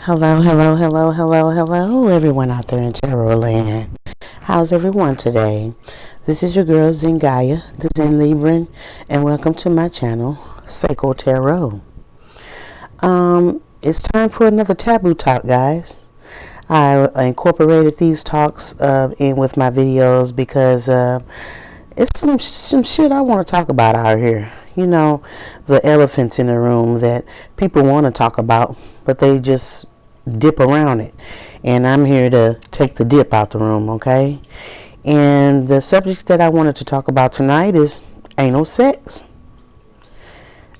Hello, hello, hello, hello, hello, everyone out there in Tarot Land. How's everyone today? This is your girl Zingaya, the Zen Libran, and welcome to my channel, Seiko Tarot. It's time for another taboo talk, guys. I incorporated these talks in with my videos because it's some shit I want to talk about out here. You know, the elephants in the room that people want to talk about, but they just dip around it. And I'm here to take the dip out the room, okay? And the subject that I wanted to talk about tonight is anal sex.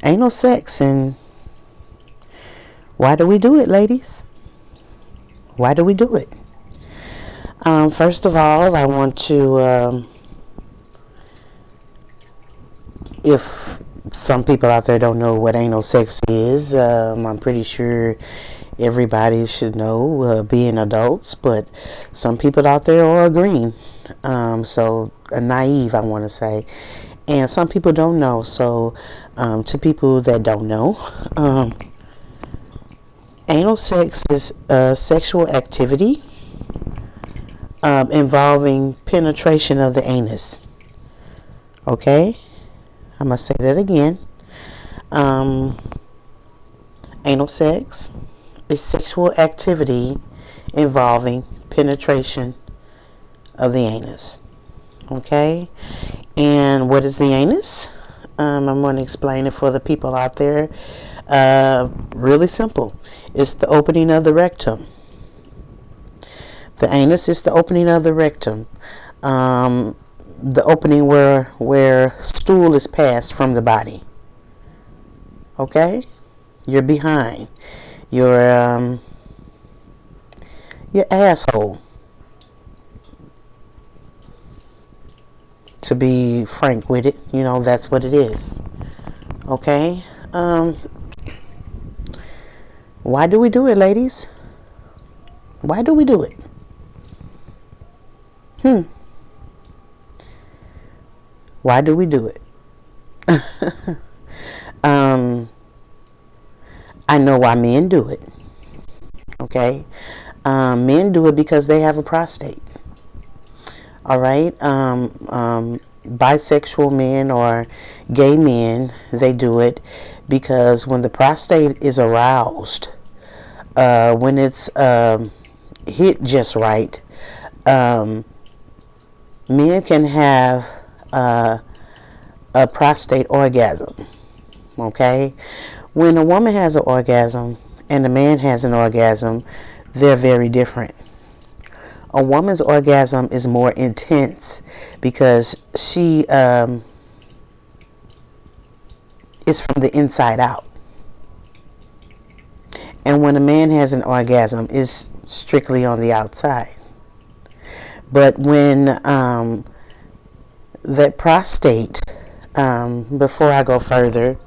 Anal sex, and why do we do it, ladies? Why do we do it? First of all, I want to, if some people out there don't know what anal sex is, I'm pretty sure everybody should know, being adults, but some people out there are green, so naive, I want to say, and some people don't know. So to people that don't know, anal sex is sexual activity involving penetration of the anus. Okay, I'm gonna say that again. Anal sex is sexual activity involving penetration of the anus. Okay, and what is the anus? I'm going to explain it for the people out there. Really simple. It's the opening of the rectum. The anus is the opening of the rectum. The opening where stool is passed from the body. Okay, your behind, your asshole, to be frank with it. You know, that's what it is. Okay, why do we do it, ladies? Why do we do it? Why do we do it? I know why men do it. Okay, men do it because they have a prostate. All right, bisexual men or gay men, they do it because when the prostate is aroused, when it's hit just right, men can have a prostate orgasm. Okay, when a woman has an orgasm and a man has an orgasm, they're very different. A woman's orgasm is more intense because she is from the inside out. And when a man has an orgasm, it's strictly on the outside. But when that prostate, before I go further,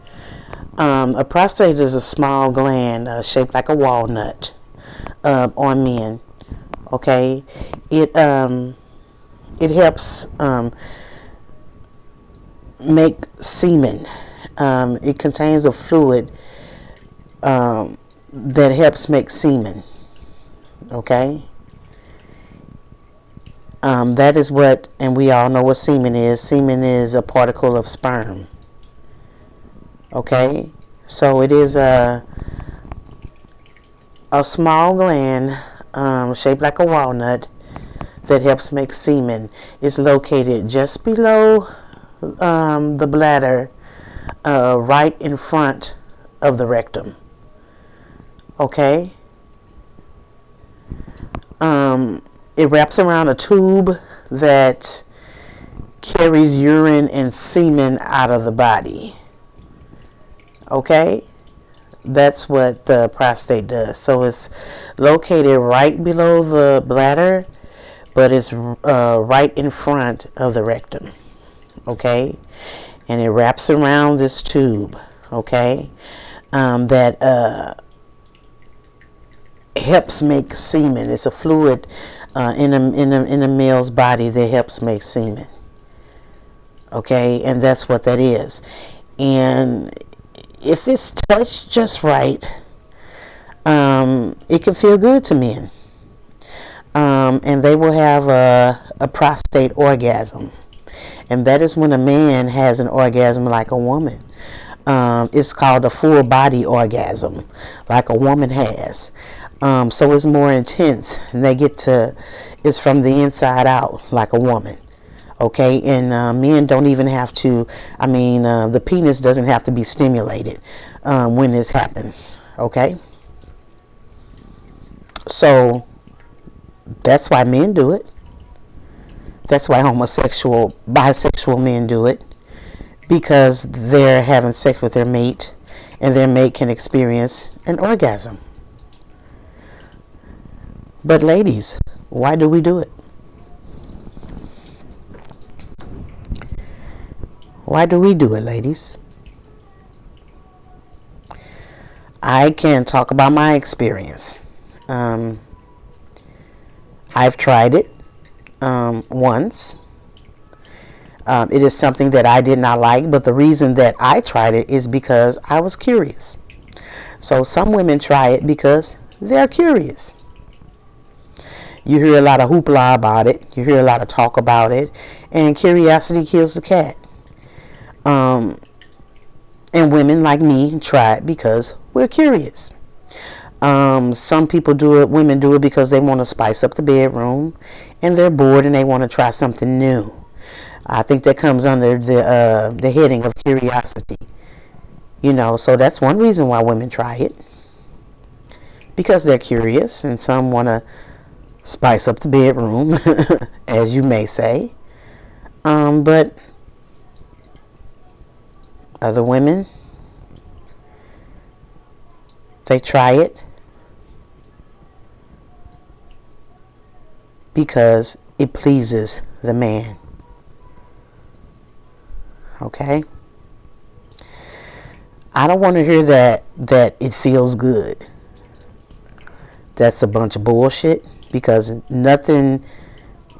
a prostate is a small gland shaped like a walnut on men. Okay, it helps make semen. It contains a fluid that helps make semen. Okay, that is what, and we all know what semen is. Semen is a particle of sperm. Okay, so it is a small gland shaped like a walnut that helps make semen. It's located just below the bladder, right in front of the rectum. Okay, it wraps around a tube that carries urine and semen out of the body. Okay, that's what the prostate does. So it's located right below the bladder, but it's right in front of the rectum. Okay, and it wraps around this tube. Okay, that helps make semen. It's a fluid in a male's body that helps make semen. Okay, and that's what that is. And if it's touched just right, it can feel good to men. And they will have a prostate orgasm. And that is when a man has an orgasm like a woman. It's called a full body orgasm, like a woman has. So it's more intense, and it's from the inside out, like a woman. Okay, and men don't even have to, the penis doesn't have to be stimulated when this happens. Okay, so that's why men do it. That's why bisexual men do it, because they're having sex with their mate, and their mate can experience an orgasm. But ladies, why do we do it? Why do we do it, ladies? I can talk about my experience. I've tried it once. It is something that I did not like, but the reason that I tried it is because I was curious. So some women try it because they're curious. You hear a lot of hoopla about it. You hear a lot of talk about it. And curiosity kills the cat. And women like me try it because we're curious. Some people do it, women do it because they want to spice up the bedroom and they're bored and they want to try something new. I think that comes under the heading of curiosity. So that's one reason why women try it. Because they're curious, and some want to spice up the bedroom, as you may say. But other women, they try it because it pleases the man. Okay? I don't want to hear that it feels good. That's a bunch of bullshit, because nothing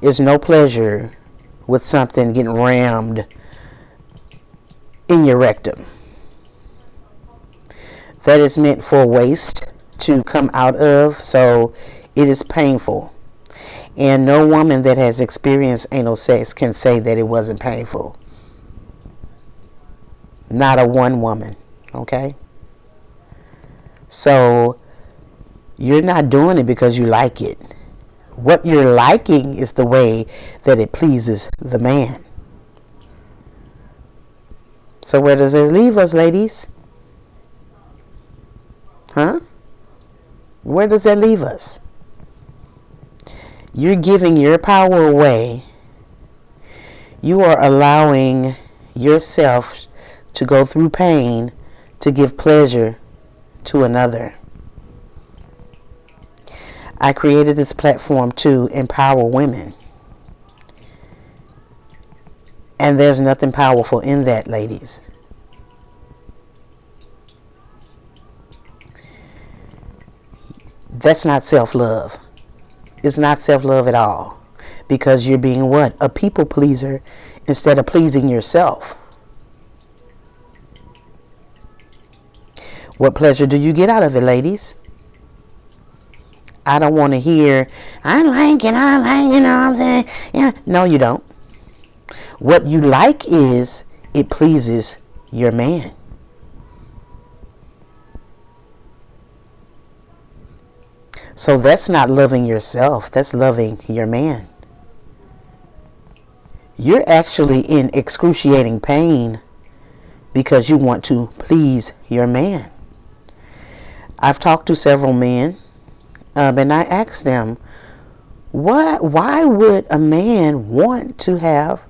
is no pleasure with something getting rammed in your rectum. That is meant for waste to come out of, so it is painful. And no woman that has experienced anal sex can say that it wasn't painful. Not a one woman. Okay? So you're not doing it because you like it. What you're liking is the way that it pleases the man. So where does it leave us, ladies? Huh? Where does that leave us? You're giving your power away. You are allowing yourself to go through pain to give pleasure to another. I created this platform to empower women. And there's nothing powerful in that, ladies. That's not self-love. It's not self-love at all. Because you're being what? A people pleaser instead of pleasing yourself. What pleasure do you get out of it, ladies? I don't want to hear, I like, you know what I'm saying? Yeah. No, you don't. What you like is it pleases your man. So that's not loving yourself. That's loving your man. You're actually in excruciating pain because you want to please your man. I've talked to several men, and I asked them, why would a man want to have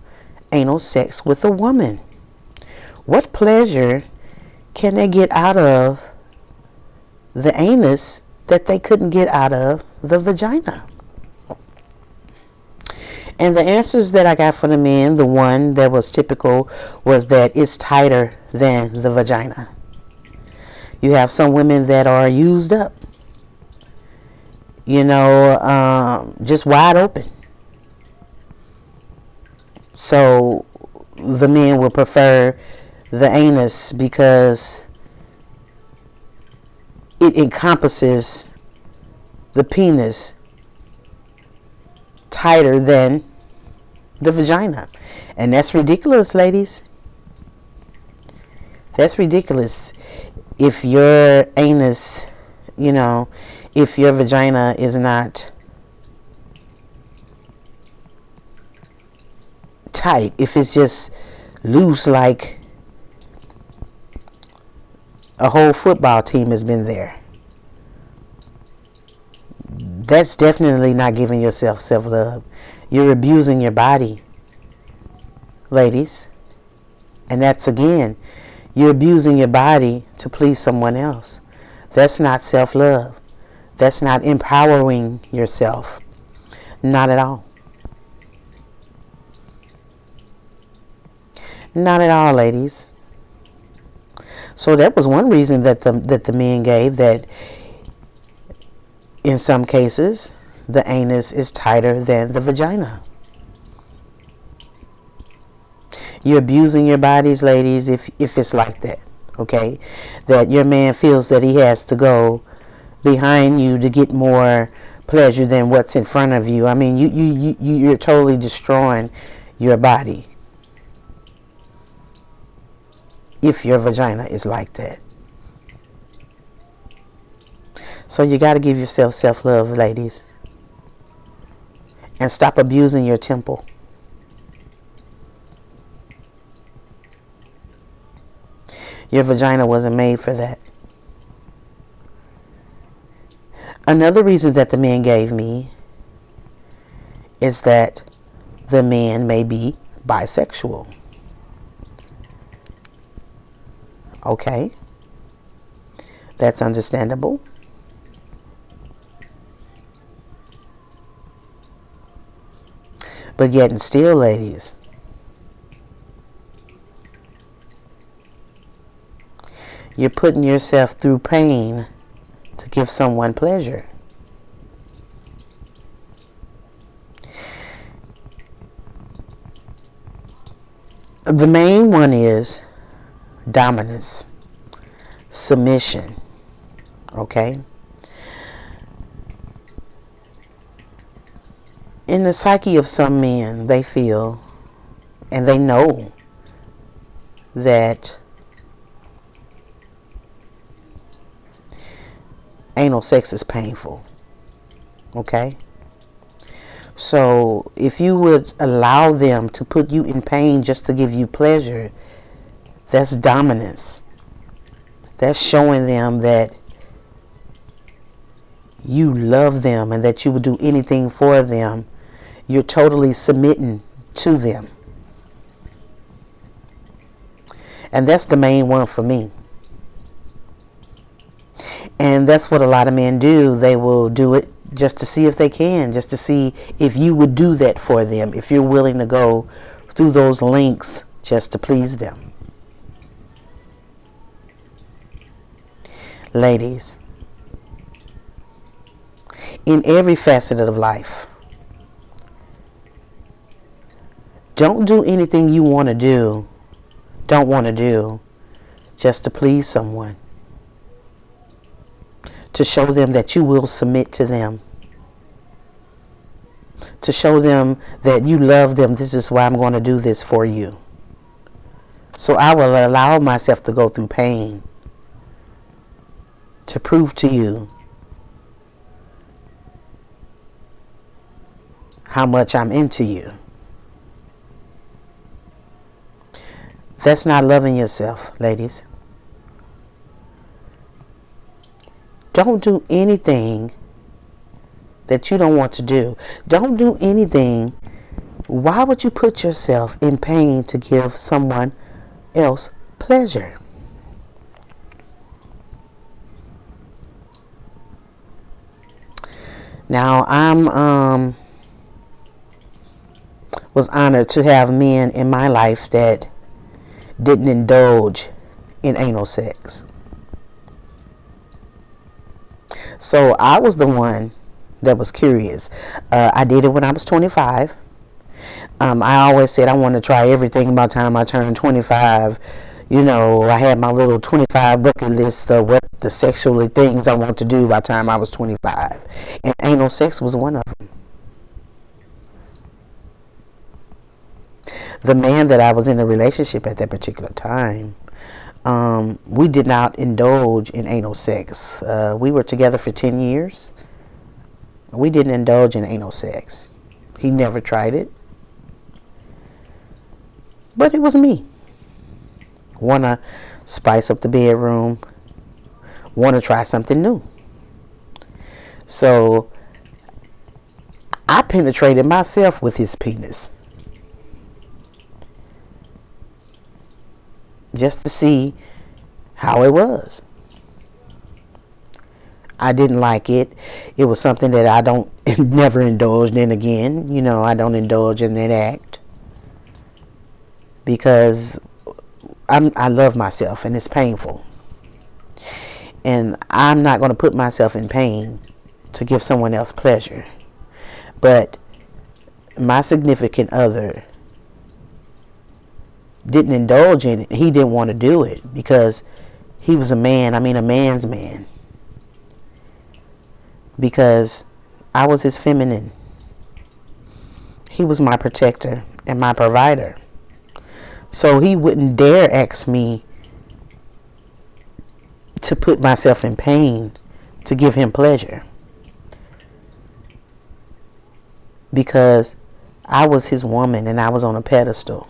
anal sex with a woman? What pleasure can they get out of the anus that they couldn't get out of the vagina? And the answers that I got from the men, the one that was typical, was that it's tighter than the vagina. You have some women that are used up, just wide open. So the men would prefer the anus because it encompasses the penis tighter than the vagina. And that's ridiculous, ladies. That's ridiculous. If your anus, if your vagina is not tight, if it's just loose like a whole football team has been there, that's definitely not giving yourself self-love. You're abusing your body, ladies. And that's, again, you're abusing your body to please someone else. That's not self-love. That's not empowering yourself. Not at all. Not at all, ladies. So that was one reason that the men gave, that in some cases the anus is tighter than the vagina. You're abusing your bodies, ladies, if it's like that, okay? That your man feels that he has to go behind you to get more pleasure than what's in front of you. I mean, you're totally destroying your body if your vagina is like that. So you got to give yourself self-love, ladies. And stop abusing your temple. Your vagina wasn't made for that. Another reason that the men gave me is that the man may be bisexual. Okay. That's understandable. But yet and still, ladies, you're putting yourself through pain to give someone pleasure. The main one is dominance, submission, okay? In the psyche of some men, they feel and they know that anal sex is painful, okay? So if you would allow them to put you in pain just to give you pleasure, that's dominance. That's showing them that you love them and that you would do anything for them. You're totally submitting to them. And that's the main one for me. And that's what a lot of men do. They will do it just to see if they can, just to see if you would do that for them, if you're willing to go through those lengths just to please them. Ladies, in every facet of life, don't do anything you want to do, don't want to do, just to please someone. To show them that you will submit to them. To show them that you love them. This is why I'm going to do this for you. So I will allow myself to go through pain to prove to you how much I'm into you. That's not loving yourself, ladies. Don't do anything that you don't want to do. Don't do anything. Why would you put yourself in pain to give someone else pleasure? Now, I'm was honored to have men in my life that didn't indulge in anal sex. So I was the one that was curious. I did it when I was 25. I always said I want to try everything by the time I turned 25. I had my little 25 bucket list of what the sexually things I want to do by the time I was 25. And anal sex was one of them. The man that I was in a relationship at that particular time, we did not indulge in anal sex. We were together for 10 years. We didn't indulge in anal sex. He never tried it. But it was me. Want to spice up the bedroom. Want to try something new. So I penetrated myself with his penis. Just to see how it was. I didn't like it. It was something that I don't never indulged in again. I don't indulge in that act because I love myself and it's painful. And I'm not going to put myself in pain to give someone else pleasure. But my significant other didn't indulge in it. He didn't want to do it because he was a man. A man's man. Because I was his feminine. He was my protector and my provider. So he wouldn't dare ask me to put myself in pain to give him pleasure. Because I was his woman and I was on a pedestal.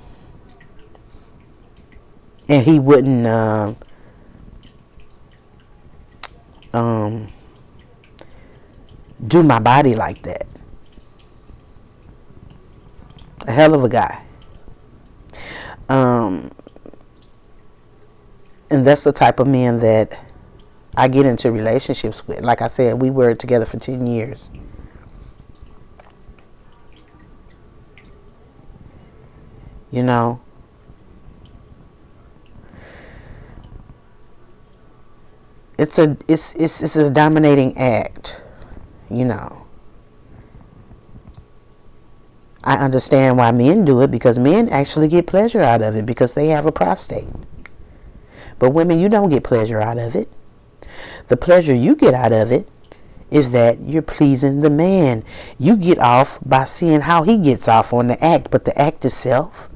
And he wouldn't do my body like that. A hell of a guy. And that's the type of man that I get into relationships with. Like I said, we were together for 10 years. It's a dominating act. I understand why men do it, because men actually get pleasure out of it because they have a prostate. But women, you don't get pleasure out of it. The pleasure you get out of it is that you're pleasing the man. You get off by seeing how he gets off on the act, but the act itself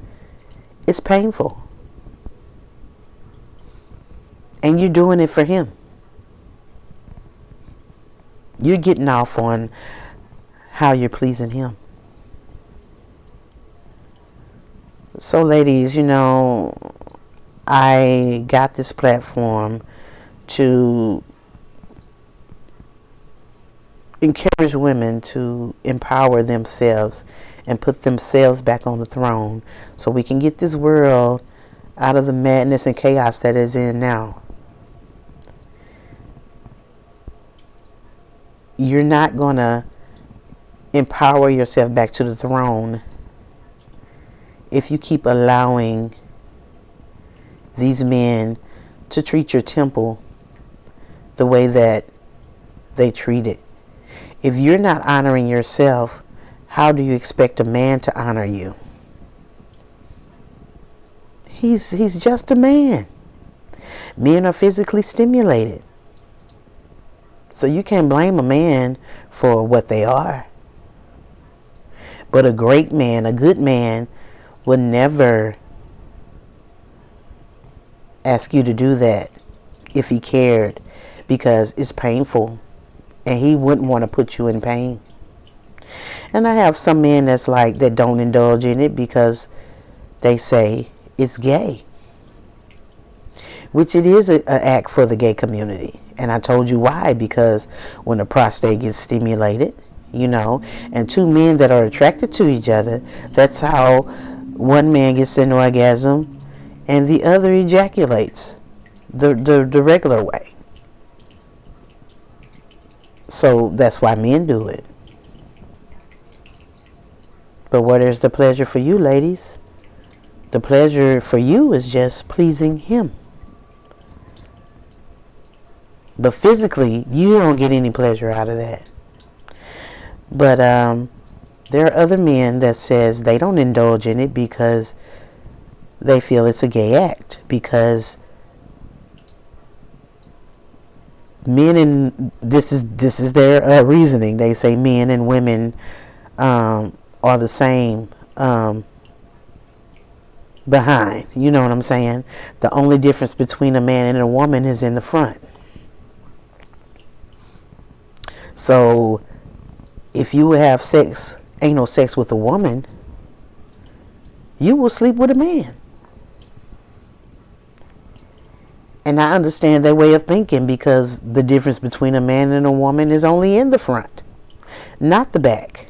is painful. And you're doing it for him. You're getting off on how you're pleasing him. So ladies, I got this platform to encourage women to empower themselves and put themselves back on the throne so we can get this world out of the madness and chaos that is in now. You're not going to empower yourself back to the throne if you keep allowing these men to treat your temple the way that they treat it. If you're not honoring yourself, how do you expect a man to honor you? He's just a man. Men are physically stimulated. So you can't blame a man for what they are. But a great man, a good man, would never ask you to do that if he cared, because it's painful and he wouldn't want to put you in pain. And I have some men that don't indulge in it because they say it's gay, which it is an act for the gay community. And I told you why, because when the prostate gets stimulated, and two men that are attracted to each other, that's how one man gets an orgasm and the other ejaculates the regular way. So that's why men do it. But what is the pleasure for you, ladies? The pleasure for you is just pleasing him. But physically, you don't get any pleasure out of that. But there are other men that says they don't indulge in it because they feel it's a gay act, because men, and this is their reasoning. They say men and women are the same behind. You know what I'm saying? The only difference between a man and a woman is in the front. So if you have anal sex with a woman, you will sleep with a man. And I understand their way of thinking, because the difference between a man and a woman is only in the front, not the back.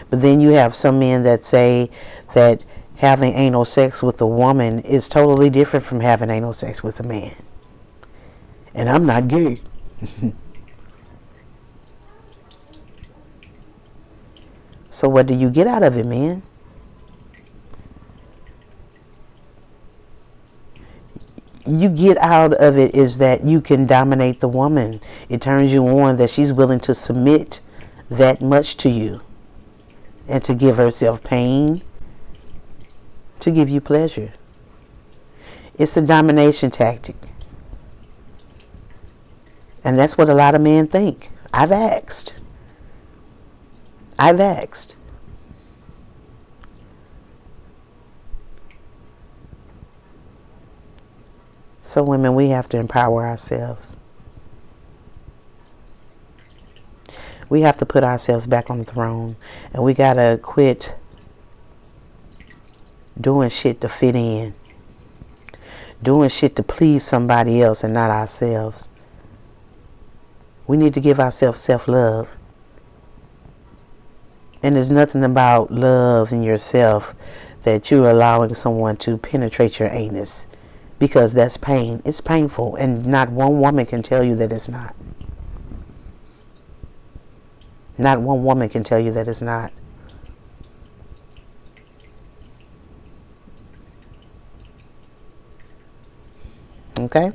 But then you have some men that say that having anal sex with a woman is totally different from having anal sex with a man. And I'm not gay. So what do you get out of it, man? You get out of it is that you can dominate the woman. It turns you on that she's willing to submit that much to you, and to give herself pain to give you pleasure. It's a domination tactic. And that's what a lot of men think. I've asked. So women, we have to empower ourselves. We have to put ourselves back on the throne. And we got to quit doing shit to fit in. Doing shit to please somebody else and not ourselves. We need to give ourselves self-love. And there's nothing about love in yourself that you're allowing someone to penetrate your anus. Because that's pain. It's painful. And not one woman can tell you that it's not. Not one woman can tell you that it's not. Okay?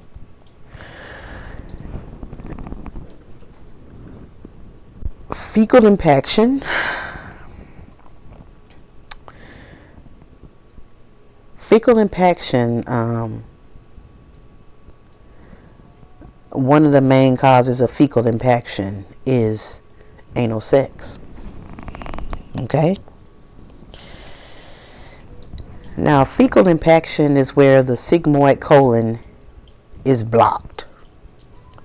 Fecal impaction. Fecal impaction, one of the main causes of fecal impaction is anal sex. Okay? Now, fecal impaction is where the sigmoid colon is blocked.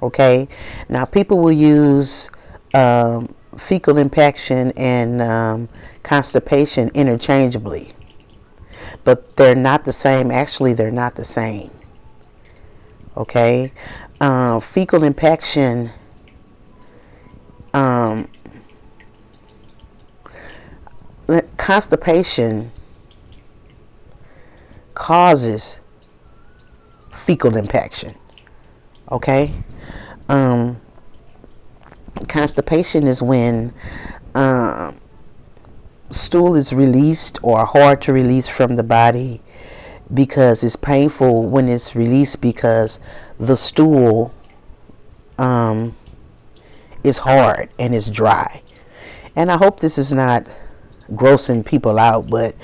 Okay? Now, people will use fecal impaction and constipation interchangeably. But they're not the same. Actually, they're not the same. Okay? Fecal impaction constipation causes fecal impaction. Okay? Constipation is when stool is released or hard to release from the body, because it's painful when it's released, because the stool is hard and it's dry. And I hope this is not grossing people out, but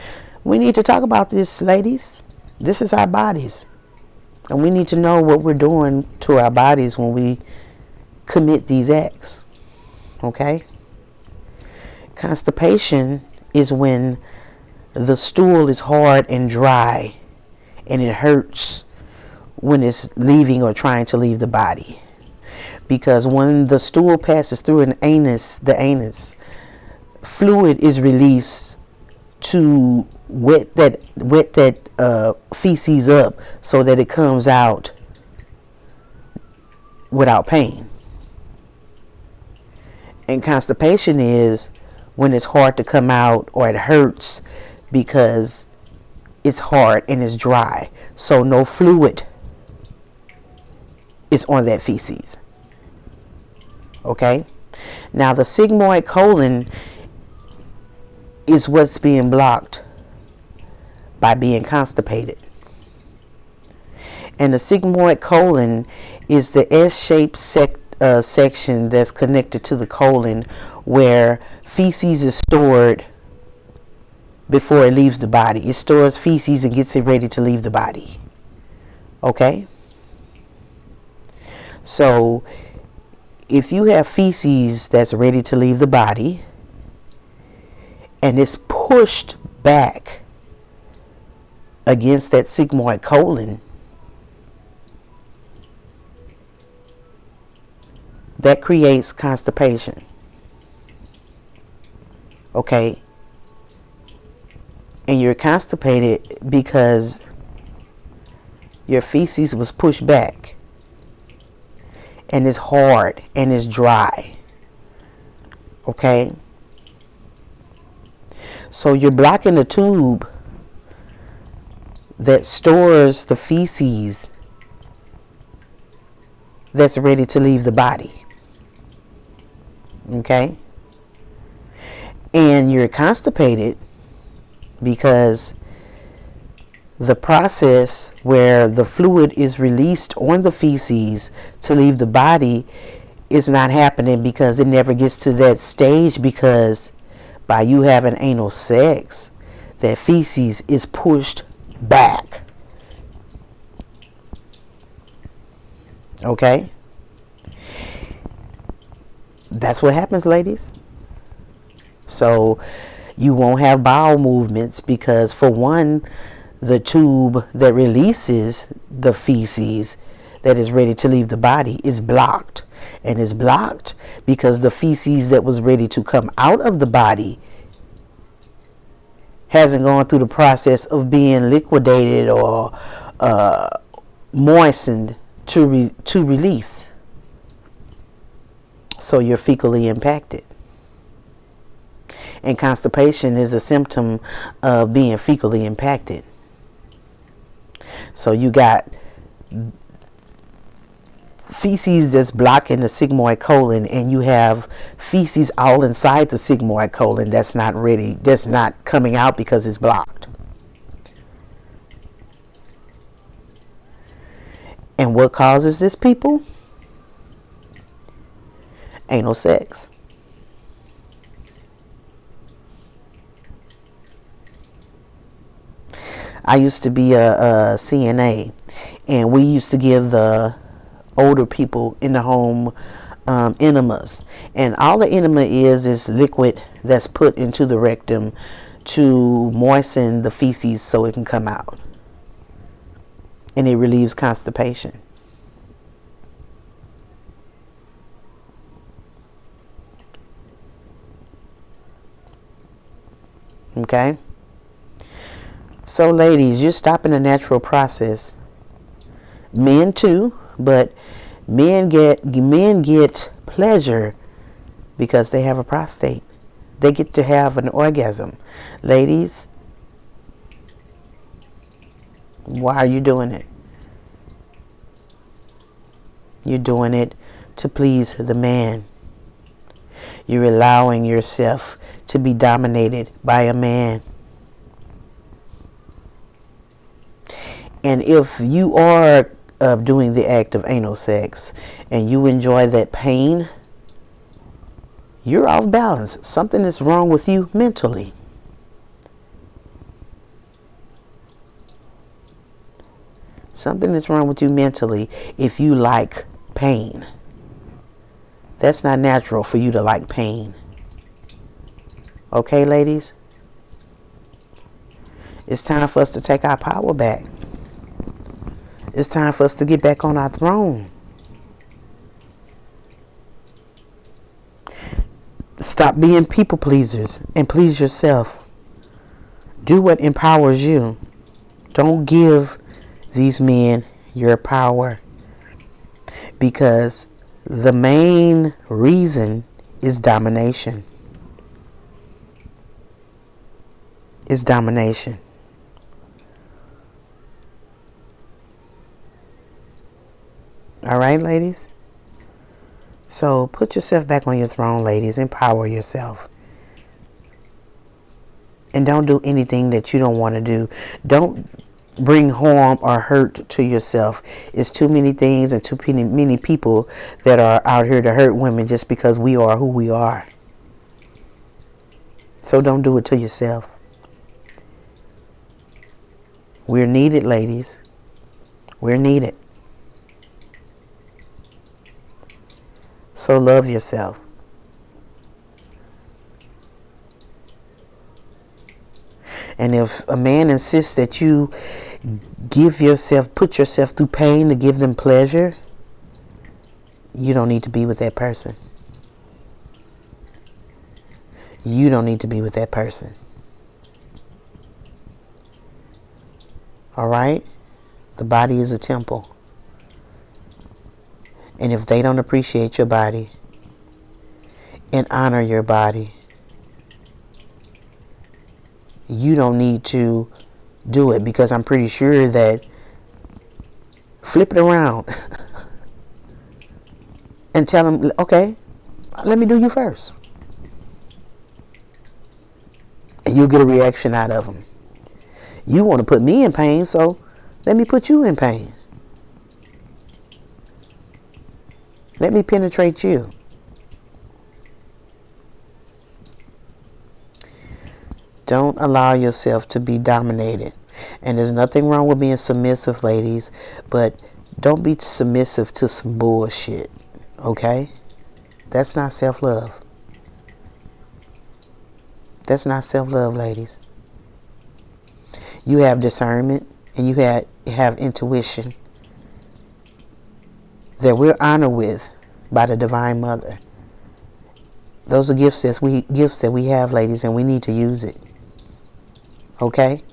we need to talk about this, ladies. This is our bodies, and we need to know what we're doing to our bodies when we commit these acts. Okay? Constipation is when the stool is hard and dry, and it hurts when it's leaving or trying to leave the body. Because when the stool passes through an anus, the anus fluid is released to wet that feces up, so that it comes out without pain. And constipation is when it's hard to come out, or it hurts because it's hard and it's dry, so no fluid is on that feces. Okay? Now, the sigmoid colon is what's being blocked by being constipated. And the sigmoid colon is the S-shaped section that's connected to the colon, where feces is stored before it leaves the body. It stores feces and gets it ready to leave the body. Okay? So if you have feces that's ready to leave the body and it's pushed back against that sigmoid colon, that creates constipation. Okay? And you're constipated because your feces was pushed back and it's hard and it's dry. Okay? So you're blocking the tube that stores the feces that's ready to leave the body. Okay? And you're constipated because the process where the fluid is released on the feces to leave the body is not happening, because it never gets to that stage, because by you having anal sex, that feces is pushed back. Okay? That's what happens, ladies. So you won't have bowel movements because, for one, the tube that releases the feces that is ready to leave the body is blocked. And it's blocked because the feces that was ready to come out of the body hasn't gone through the process of being liquidated or moistened to release. So you're fecally impacted. And constipation is a symptom of being fecally impacted. So you got feces that's blocking the sigmoid colon, and you have feces all inside the sigmoid colon that's not ready, that's not coming out because it's blocked. And what causes this, people? Anal sex. I used to be a CNA, and we used to give the older people in the home enemas. And all the enema is liquid that's put into the rectum to moisten the feces so it can come out. And it relieves constipation. Okay? So ladies, you're stopping the natural process. Men too, but men get pleasure because they have a prostate. They get to have an orgasm. Ladies, why are you doing it? You're doing it to please the man. You're allowing yourself to be dominated by a man. And if you are doing the act of anal sex and you enjoy that pain, you're off balance. Something is wrong with you mentally. Something is wrong with you mentally if you like pain. That's not natural for you to like pain. Okay, ladies? It's time for us to take our power back. It's time for us to get back on our throne. Stop being people pleasers and please yourself. Do what empowers you. Don't give these men your power, because the main reason is domination. It's domination. All right, ladies? So put yourself back on your throne, ladies. Empower yourself. And don't do anything that you don't want to do. Don't bring harm or hurt to yourself. It's too many things and too many people that are out here to hurt women just because we are who we are. So don't do it to yourself. We're needed, ladies. We're needed. So love yourself. And if a man insists that you put yourself through pain to give them pleasure, you don't need to be with that person. You don't need to be with that person. All right? The body is a temple. And if they don't appreciate your body and honor your body, you don't need to do it, because I'm pretty sure that flip it around and tell them, okay, let me do you first. And you'll get a reaction out of them. You want to put me in pain, so let me put you in pain. Let me penetrate you. Don't allow yourself to be dominated. And there's nothing wrong with being submissive, ladies, but don't be submissive to some bullshit, okay? That's not self-love. That's not self-love, ladies. You have discernment and you have intuition that we're honored with by the Divine Mother. Those are gifts that we have, ladies, and we need to use it. Okay?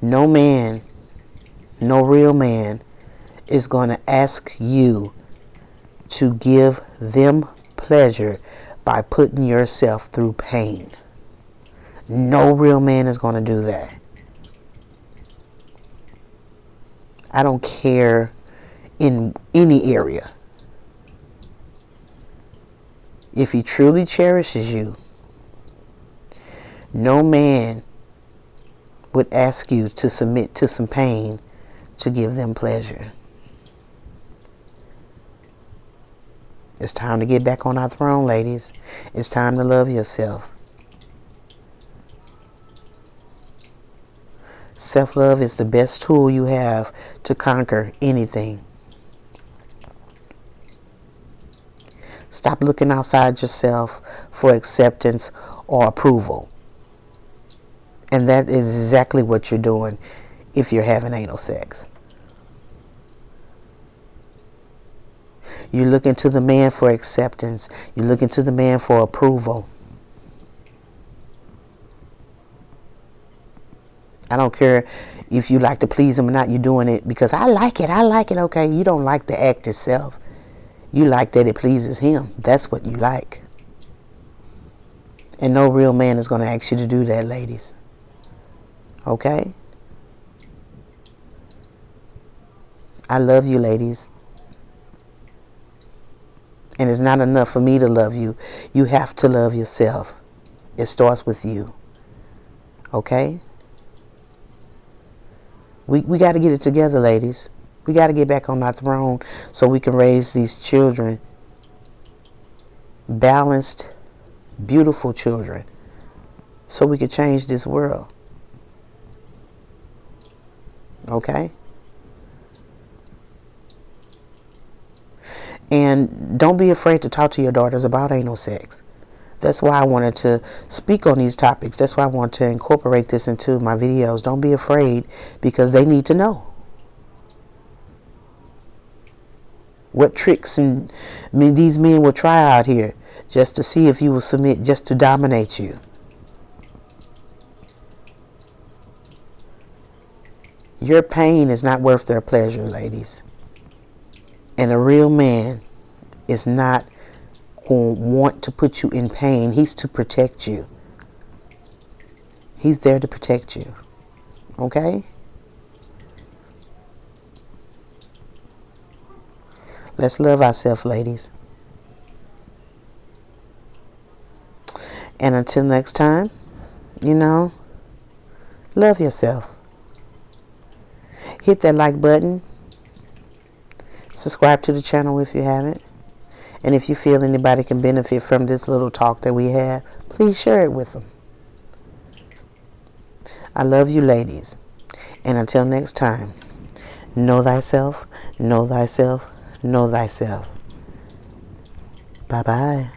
No man, no real man is going to ask you to give them pleasure by putting yourself through pain. No real man is going to do that. I don't care in any area. If he truly cherishes you, no man would ask you to submit to some pain to give them pleasure. It's time to get back on our throne, ladies. It's time to love yourself. Self-love is the best tool you have to conquer anything. Stop looking outside yourself for acceptance or approval. And that is exactly what you're doing if you're having anal sex. You're looking to the man for acceptance. You're looking to the man for approval. I don't care if you like to please him or not. You're doing it because I like it. Okay, you don't like the act itself. You like that it pleases him. That's what you like. And no real man is going to ask you to do that, ladies. Okay? I love you, ladies. And it's not enough for me to love you. You have to love yourself. It starts with you. Okay? We got to get it together, ladies. We got to get back on our throne so we can raise these children. Balanced, beautiful children. So we can change this world. Okay? And don't be afraid to talk to your daughters about anal sex. That's why I wanted to speak on these topics. That's why I want to incorporate this into my videos. Don't be afraid, because they need to know. What tricks these men will try out here just to see if you will submit, just to dominate you. Your pain is not worth their pleasure, ladies. And a real man is not going to want to put you in pain. He's to protect you. He's there to protect you. Okay? Let's love ourselves, ladies. And until next time, love yourself. Hit that like button. Subscribe to the channel if you haven't. And if you feel anybody can benefit from this little talk that we have, please share it with them. I love you, ladies. And until next time, know thyself, know thyself, know thyself. Bye-bye.